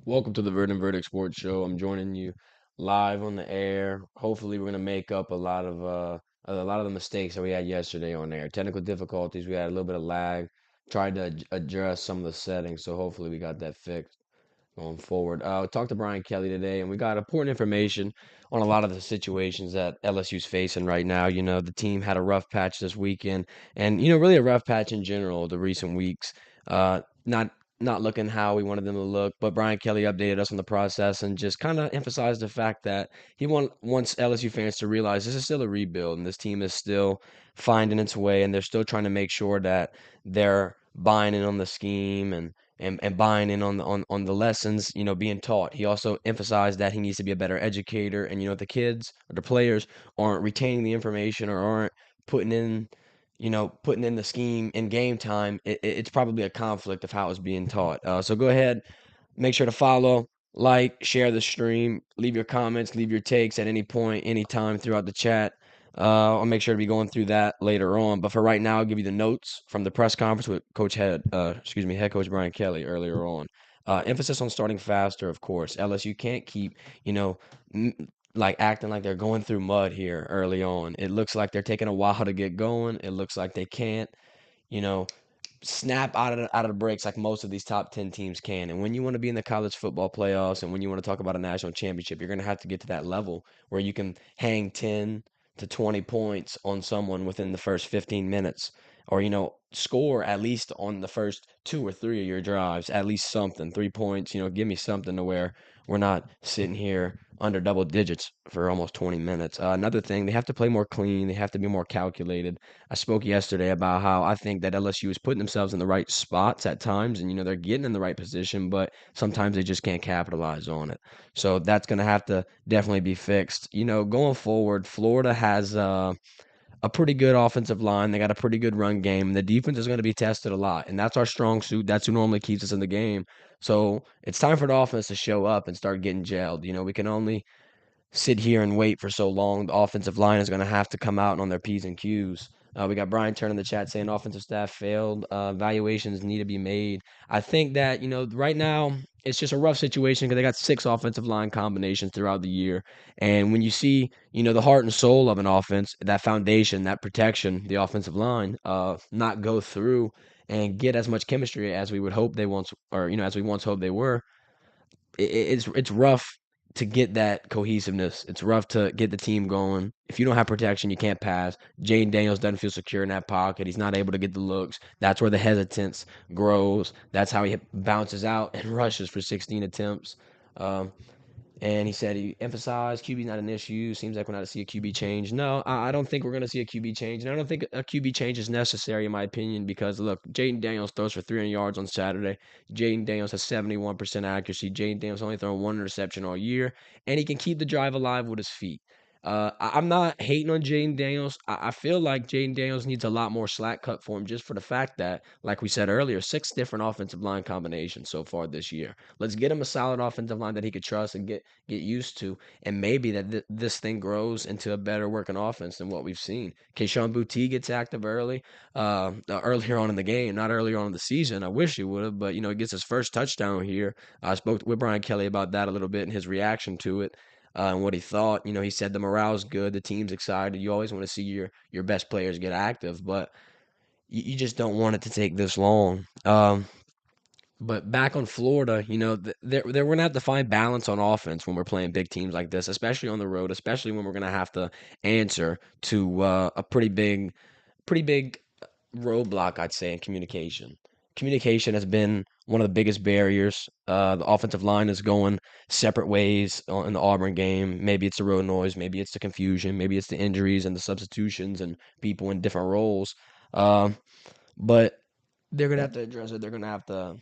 Welcome to the Verdin Verdict Sports Show. I'm joining you live on the air. Hopefully, we're gonna make up a lot of the mistakes that we had yesterday on air. Technical difficulties. We had a little bit of lag. Tried to adjust some of the settings, so hopefully we got that fixed going forward. We talked to Brian Kelly today, and we got important information on a lot of the situations that LSU's facing right now. The team had a rough patch this weekend, and really a rough patch in general the recent weeks. Not looking how we wanted them to look, but Brian Kelly updated us on the process and just kind of emphasized the fact that wants LSU fans to realize this is still a rebuild, and this team is still finding its way, and they're still trying to make sure that they're buying in on the scheme and buying in on the lessons, being taught. He also emphasized that he needs to be a better educator, and if the kids or the players aren't retaining the information or aren't putting in, putting in the scheme in game time, it's probably a conflict of how it's being taught. So go ahead, make sure to follow, like, share the stream, leave your comments, leave your takes at any point, anytime throughout the chat. I'll make sure to be going through that later on. But for right now, I'll give you the notes from the press conference with head coach Brian Kelly earlier on. Emphasis on starting faster, of course. LSU can't keep, you know, m- like acting like they're going through mud here early on. It looks like they're taking a while to get going. It looks like they can't, you know, snap out of the breaks like most of these top 10 teams can. And when you want to be in the college football playoffs and when you want to talk about a national championship, you're going to have to get to that level where you can hang 10 to 20 points on someone within the first 15 minutes or score at least on the first two or three of your drives, at least something, 3 points, give me something to where we're not sitting here under double digits for almost 20 minutes. Another thing, they have to play more clean, they have to be more calculated. I spoke yesterday about how I think that LSU is putting themselves in the right spots at times, and they're getting in the right position, but sometimes they just can't capitalize on it. So that's going to have to definitely be fixed. Going forward, Florida has a pretty good offensive line. They got a pretty good run game. The defense is going to be tested a lot, and that's our strong suit. That's who normally keeps us in the game. So it's time for the offense to show up and start getting gelled. We can only sit here and wait for so long. The offensive line is going to have to come out on their P's and Q's. We got Brian Turner in the chat saying offensive staff failed. Evaluations need to be made. I think that, right now it's just a rough situation because they got six offensive line combinations throughout the year. And when you see, the heart and soul of an offense, that foundation, that protection, the offensive line, not go through and get as much chemistry as we would hope they once, or, as we once hoped they were, it's rough to get that cohesiveness. It's rough to get the team going. If you don't have protection, you can't pass. Jaden Daniels doesn't feel secure in that pocket. He's not able to get the looks. That's where the hesitance grows. That's how he bounces out and rushes for 16 attempts. Um, and he said he emphasized QB not an issue. Seems like we're not to see a QB change. No, I don't think we're going to see a QB change. And I don't think a QB change is necessary, in my opinion, because look, Jaden Daniels throws for 300 yards on Saturday. Jaden Daniels has 71% accuracy. Jaden Daniels only thrown one interception all year, and he can keep the drive alive with his feet. I'm not hating on Jaden Daniels. I feel like Jaden Daniels needs a lot more slack cut for him just for the fact that, like we said earlier, six different offensive line combinations so far this year. Let's get him a solid offensive line that he could trust and get used to, and maybe that this thing grows into a better working offense than what we've seen. Keyshawn Boutte gets active earlier on in the game, not earlier on in the season. I wish he would have, but he gets his first touchdown here. I spoke with Brian Kelly about that a little bit and his reaction to it. And what he thought, he said the morale's good, the team's excited. You always want to see your best players get active, but you just don't want it to take this long. But back on Florida, they're going to have to find balance on offense when we're playing big teams like this, especially on the road, especially when we're going to have to answer to a pretty big roadblock, I'd say, in communication. Communication has been one of the biggest barriers. The offensive line is going separate ways in the Auburn game. Maybe it's the road noise, maybe it's the confusion, maybe it's the injuries and the substitutions and people in different roles. Um, but they're going to have to address it. They're going to have to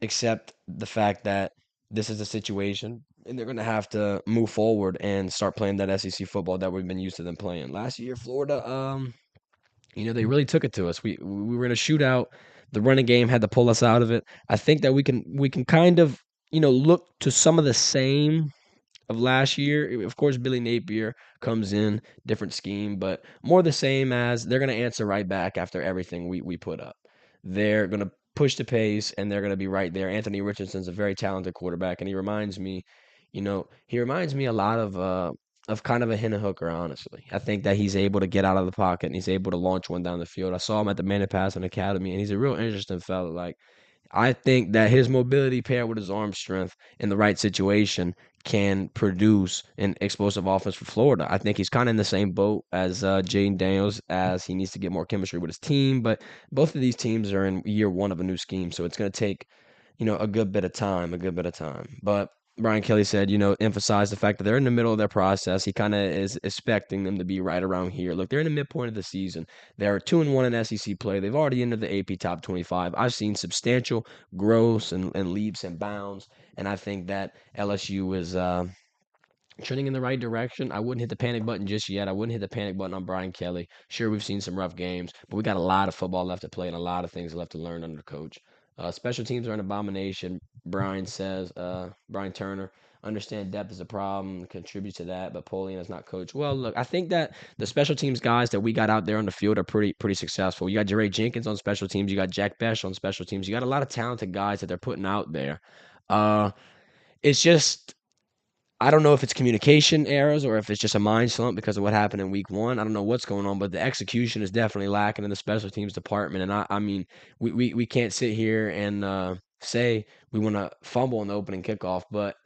accept the fact that this is the situation, and they're going to have to move forward and start playing that SEC football that we've been used to them playing. Last year, Florida, they really took it to us. We were in a shootout. The running game had to pull us out of it. I think that we can kind of look to some of the same of last year. Of course, Billy Napier comes in, different scheme, but more the same as they're going to answer right back after everything we put up. They're going to push the pace, and they're going to be right there. Anthony Richardson's a very talented quarterback, and he reminds me a lot of kind of a Henna hooker, honestly. I think that he's able to get out of the pocket and he's able to launch one down the field. I saw him at the Man Passing Academy, and he's a real interesting fella. Like, I think that his mobility paired with his arm strength in the right situation can produce an explosive offense for Florida. I think he's kind of in the same boat as Jaden Daniels, as he needs to get more chemistry with his team. But both of these teams are in year one of a new scheme, so it's going to take a good bit of time, a good bit of time. But Brian Kelly said, emphasize the fact that they're in the middle of their process. He kind of is expecting them to be right around here. Look, they're in the midpoint of the season. They're 2-1 in SEC play. They've already entered the AP top 25. I've seen substantial growth and leaps and bounds, and I think that LSU is trending in the right direction. I wouldn't hit the panic button just yet. I wouldn't hit the panic button on Brian Kelly. Sure, we've seen some rough games, but we got a lot of football left to play and a lot of things left to learn under the coach. Special teams are an abomination, Brian says. Brian Turner. Understand depth is a problem, contributes to that, but Polian is not coach. Well, look, I think that the special teams guys that we got out there on the field are pretty successful. You got Jeray Jenkins on special teams. You got Jack Besh on special teams. You got a lot of talented guys that they're putting out there. Uh, it's just I don't know if it's communication errors or if it's just a mind slump because of what happened in week one. I don't know what's going on, but the execution is definitely lacking in the special teams department. And I mean, we can't sit here and say we want to fumble in the opening kickoff, but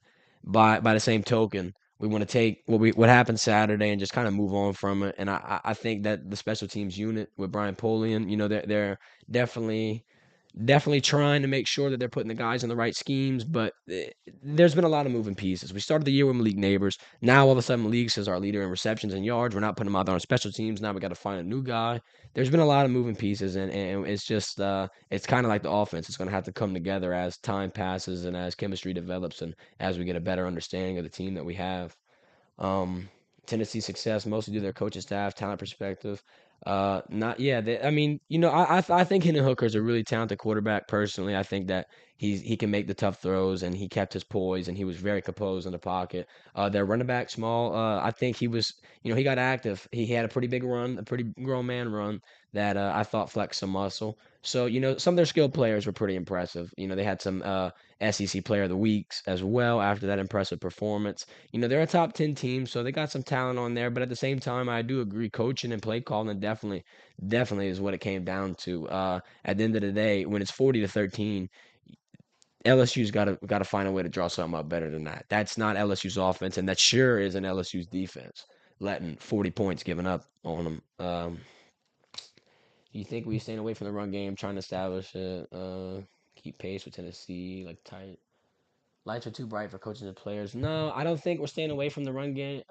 by the same token, we want to take what happened Saturday and just kind of move on from it. And I think that the special teams unit with Brian Polian, they're definitely trying to make sure that they're putting the guys in the right schemes, but there's been a lot of moving pieces. We started the year with Malik Neighbors. Now all of a sudden Malik says our leader in receptions and yards. We're not putting him out there on special teams. Now we got to find a new guy. There's been a lot of moving pieces, and it's just it's kind of like the offense. It's going to have to come together as time passes and as chemistry develops and as we get a better understanding of the team that we have. Um, Tennessee's success mostly due to their coaching staff, talent perspective. Not yeah. I mean, I think Hendon Hooker is a really talented quarterback. Personally, I think that he can make the tough throws and he kept his poise and he was very composed in the pocket. Their running back small. I think he was. He got active. He had a pretty big run, a pretty grown man run that I thought flexed some muscle. So some of their skilled players were pretty impressive. They had some SEC Player of the Weeks as well after that impressive performance. They're a top 10 team, so they got some talent on there. But at the same time, I do agree coaching and play calling definitely is what it came down to. At the end of the day, when it's 40-13, LSU's got to find a way to draw something up better than that. That's not LSU's offense, and that sure isn't LSU's defense, letting 40 points given up on them. Do you think we staying away from the run game, trying to establish it, keep pace with Tennessee, like tight? Lights are too bright for coaches and players. No, I don't think we're staying away from the run game.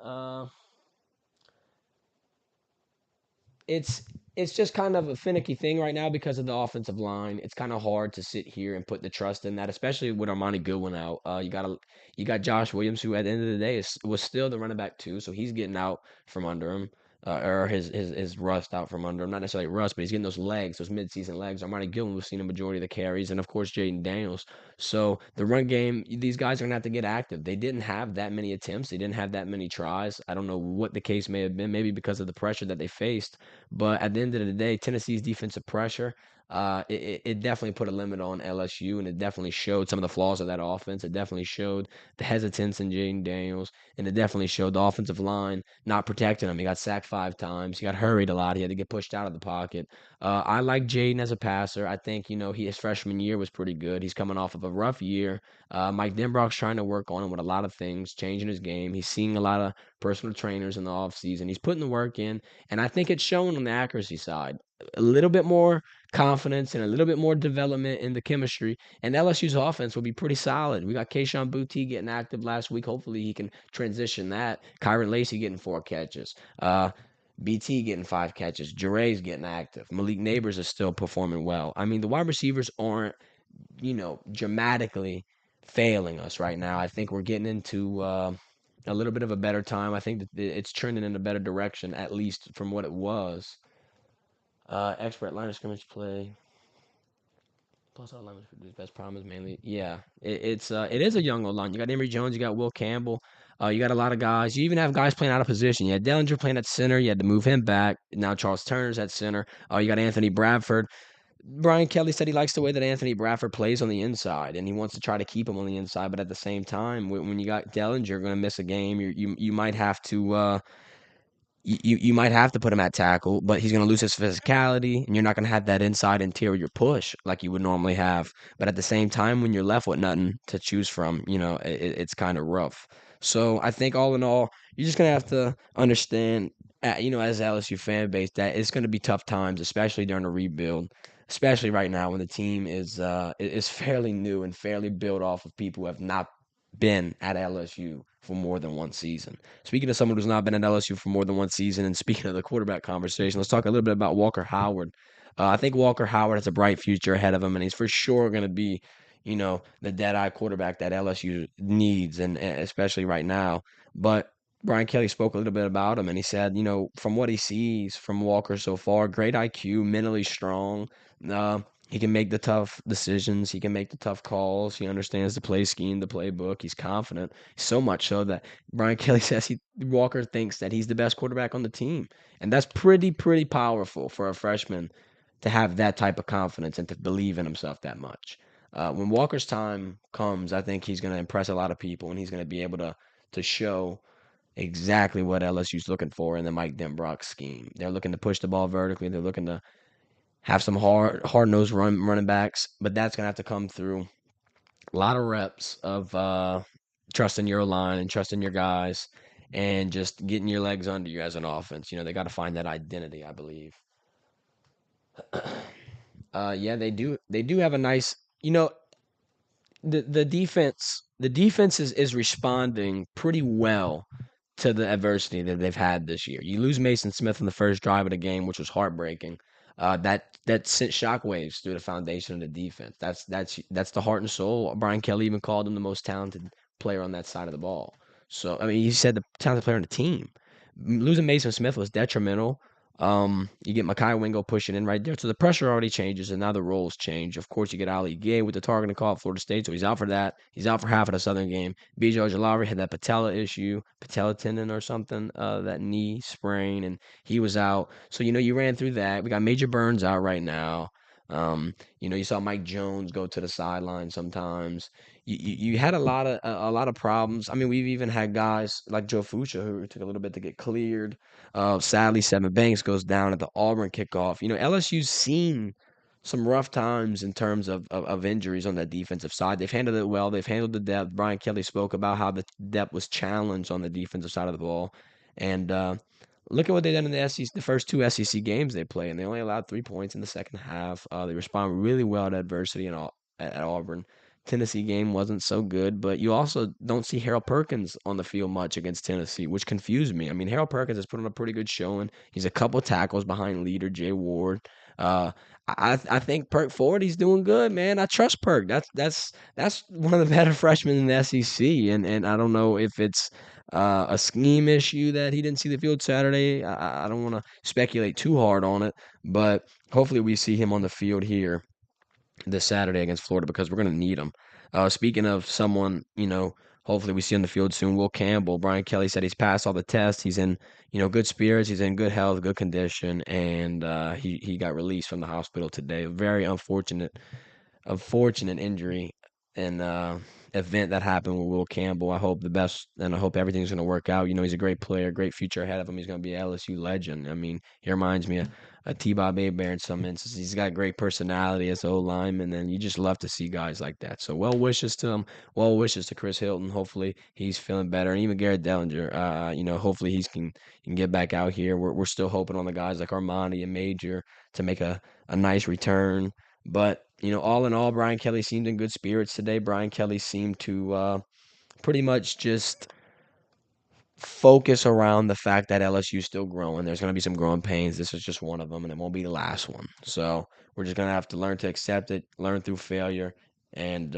It's it's just kind of a finicky thing right now because of the offensive line. It's kind of hard to sit here and put the trust in that, especially with Armani Goodwin out. You got Josh Williams, who at the end of the day was still the running back too, so he's getting out from under him. Or his rust out from under him. Not necessarily rust, but he's getting those legs, those midseason legs. Armani Gillen was seeing a majority of the carries, and of course Jaden Daniels. So the run game, these guys are gonna have to get active. They didn't have that many attempts. They didn't have that many tries. I don't know what the case may have been, maybe because of the pressure that they faced. But at the end of the day, Tennessee's defensive pressure, it definitely put a limit on LSU, and it definitely showed some of the flaws of that offense. It definitely showed the hesitance in Jaden Daniels, and it definitely showed the offensive line not protecting him. He got sacked 5 times. He got hurried a lot. He had to get pushed out of the pocket. I like Jaden as a passer. I think his freshman year was pretty good. He's coming off of a rough year. Mike Denbrock's trying to work on him with a lot of things, changing his game. He's seeing a lot of personal trainers in the offseason. He's putting the work in, and I think it's shown on the accuracy side. A little bit more confidence and a little bit more development in the chemistry, and LSU's offense will be pretty solid. We got Kayshawn Boutte getting active last week. Hopefully, he can transition that. Kyron Lacey getting 4 catches. BT getting 5 catches. Jeray's getting active. Malik Neighbors is still performing well. I mean, the wide receivers aren't, dramatically failing us right now. I think we're getting into a little bit of a better time. I think that it's trending in a better direction, at least from what it was. Expert line of scrimmage play. Plus, all linemen produce best promise mainly. Yeah, it is a young old line. You got Emory Jones, you got Will Campbell, you got a lot of guys. You even have guys playing out of position. You had Dellinger playing at center. You had to move him back. Now Charles Turner's at center. You got Anthony Bradford. Brian Kelly said he likes the way that Anthony Bradford plays on the inside, and he wants to try to keep him on the inside. But at the same time, when you got Dellinger going to miss a game, you might have to you might have to put him at tackle, but he's going to lose his physicality, and you're not going to have that inside interior push like you would normally have. But at the same time, when you're left with nothing to choose from, it's kind of rough. So I think all in all, you're just going to have to understand, as LSU fan base, that it's going to be tough times, especially during the rebuild, especially right now when the team is fairly new and fairly built off of people who have not been at LSU for more than one season. Speaking of someone who's not been at LSU for more than one season, and speaking of the quarterback conversation, let's talk a little bit about Walker Howard. I think Walker Howard has a bright future ahead of him, and he's for sure going to be, the dead-eye quarterback that LSU needs, and especially right now. But Brian Kelly spoke a little bit about him, and he said, from what he sees from Walker so far, great IQ, mentally strong. He can make the tough decisions. He can make the tough calls. He understands the play scheme, the playbook. He's confident. So much so that Brian Kelly says Walker thinks that he's the best quarterback on the team, and that's pretty powerful for a freshman to have that type of confidence and to believe in himself that much. When Walker's time comes, I think he's going to impress a lot of people, and he's going to be able to show exactly what LSU's looking for in the Mike Denbrock scheme. They're looking to push the ball vertically. They're looking to have some hard nosed running backs, but that's going to have to come through a lot of reps of trusting your line and trusting your guys and just getting your legs under you as an offense. They got to find that identity, I believe. Yeah, they do. They do have a nice, the defense is responding pretty well to the adversity that they've had this year. You lose Mason Smith in the first drive of the game, which was heartbreaking. That sent shockwaves through the foundation of the defense. That's the heart and soul. Brian Kelly even called him the most talented player on that side of the ball. So I mean, he said the talented player on the team. Losing Mason Smith was detrimental. You get Makai Wingo pushing in right there. So the pressure already changes, and now the roles change. Of course, you get Ali Gay with the targeting call at Florida State, so he's out for that. He's out for half of the Southern game. B.J. Ojolari had that patella issue, patella tendon or something, that knee sprain, and he was out. So, you ran through that. We got Major Burns out right now. You saw Mike Jones go to the sideline sometimes. You had a lot of problems. I mean, we've even had guys like Joe Fuchsia who took a little bit to get cleared. Sadly, Seven Banks goes down at the Auburn kickoff. LSU's seen some rough times in terms of injuries on that defensive side. They've handled it well. They've handled the depth. Brian Kelly spoke about how the depth was challenged on the defensive side of the ball. And look at what they did in the SEC, the first two SEC games they played, and they only allowed 3 points in the second half. They respond really well to adversity at Auburn. Tennessee game wasn't so good, but you also don't see Harold Perkins on the field much against Tennessee, which confused me. I mean, Harold Perkins has put on a pretty good showing. He's a couple tackles behind leader Jay Ward. Uh, I think Perk Ford, he's doing good, man. I trust Perk. That's one of the better freshmen in the SEC, and I don't know if it's a scheme issue that he didn't see the field Saturday. I don't want to speculate too hard on it, but hopefully we see him on the field here this Saturday against Florida because we're going to need him. Speaking of someone, hopefully we see on the field soon, Will Campbell. Brian Kelly said he's passed all the tests. He's in, good spirits. He's in good health, good condition, and he got released from the hospital today. Very unfortunate injury and event that happened with Will Campbell. I hope the best, and I hope everything's going to work out. He's a great player, great future ahead of him. He's going to be an LSU legend. I mean, he reminds me of T-Bob Bear in some instances. He's got great personality as an O-lineman, and you just love to see guys like that. So well wishes to him. Well wishes to Chris Hilton. Hopefully he's feeling better, and even Garrett Dellinger. Hopefully he can get back out here. We're still hoping on the guys like Armani and Major to make a nice return. But, all in all, Brian Kelly seemed in good spirits today. Brian Kelly seemed to pretty much just focus around the fact that LSU is still growing. There's going to be some growing pains. This is just one of them, and it won't be the last one. So we're just going to have to learn to accept it, learn through failure, and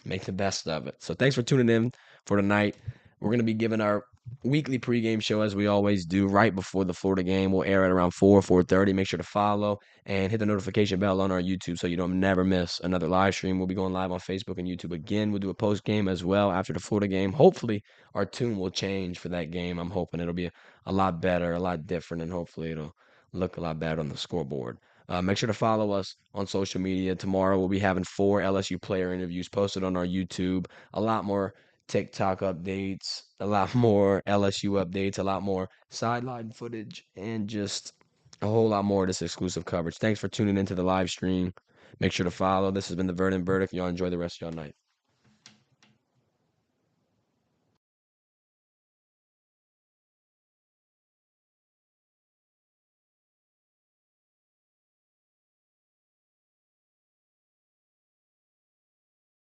make the best of it. So thanks for tuning in for tonight. We're going to be giving our weekly pregame show as we always do right before the Florida game. We'll air it around 4:30. Make sure to follow and hit the notification bell on our YouTube so you don't never miss another live stream. We'll be going live on Facebook and YouTube again. We'll do a post game as well after the Florida game. Hopefully our tune will change for that game. I'm hoping it'll be a lot better, a lot different, and hopefully it'll look a lot better on the scoreboard. Make sure to follow us on social media. Tomorrow we'll be having 4 LSU player interviews posted on our YouTube. A lot more TikTok updates, a lot more LSU updates, a lot more sideline footage, and just a whole lot more of this exclusive coverage. Thanks for tuning into the live stream. Make sure to follow. This has been the Verdin Verdict. Y'all enjoy the rest of your night.